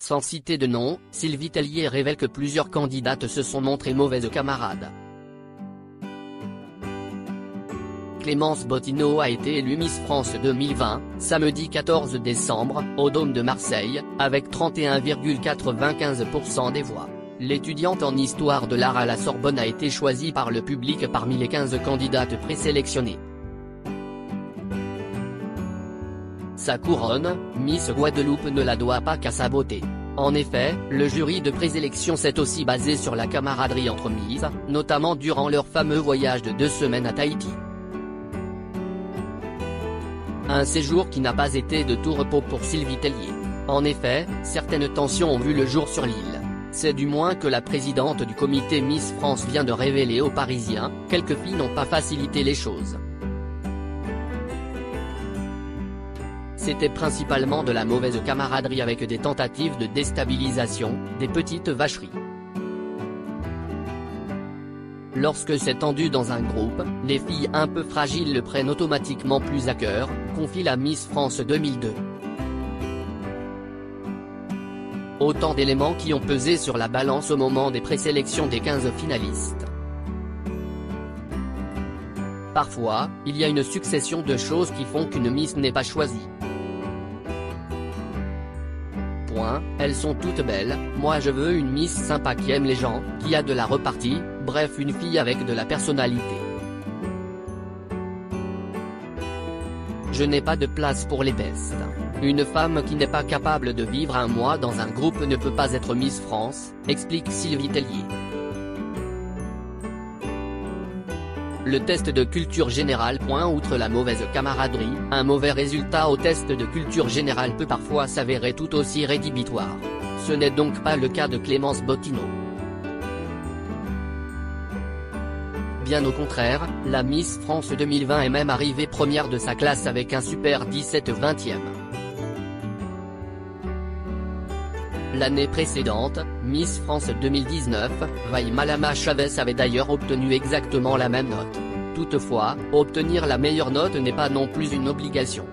Sans citer de nom, Sylvie Tellier révèle que plusieurs candidates se sont montrées mauvaises camarades. Clémence Bottineau a été élue Miss France 2020, samedi 14 décembre, au Dôme de Marseille, avec 31,95% des voix. L'étudiante en histoire de l'art à la Sorbonne a été choisie par le public parmi les 15 candidates présélectionnées. Sa couronne, Miss Guadeloupe ne la doit pas qu'à sa beauté. En effet, le jury de présélection s'est aussi basé sur la camaraderie entre Miss, notamment durant leur fameux voyage de 2 semaines à Tahiti. Un séjour qui n'a pas été de tout repos pour Sylvie Tellier. En effet, certaines tensions ont vu le jour sur l'île. C'est du moins que la présidente du comité Miss France vient de révéler aux Parisiens, quelques filles n'ont pas facilité les choses. C'était principalement de la mauvaise camaraderie avec des tentatives de déstabilisation, des petites vacheries. Lorsque c'est tendu dans un groupe, les filles un peu fragiles le prennent automatiquement plus à cœur, confie la Miss France 2002. Autant d'éléments qui ont pesé sur la balance au moment des présélections des 15 finalistes. Parfois, il y a une succession de choses qui font qu'une Miss n'est pas choisie. Elles sont toutes belles, moi je veux une Miss sympa qui aime les gens, qui a de la repartie, bref une fille avec de la personnalité. Je n'ai pas de place pour les pestes. Une femme qui n'est pas capable de vivre un mois dans un groupe ne peut pas être Miss France, explique Sylvie Tellier. Le test de culture générale. Outre la mauvaise camaraderie, un mauvais résultat au test de culture générale peut parfois s'avérer tout aussi rédhibitoire. Ce n'est donc pas le cas de Clémence Bottineau. Bien au contraire, la Miss France 2020 est même arrivée première de sa classe avec un super 17/20e. L'année précédente, Miss France 2019, Vaï Malama Chavez avait d'ailleurs obtenu exactement la même note. Toutefois, obtenir la meilleure note n'est pas non plus une obligation.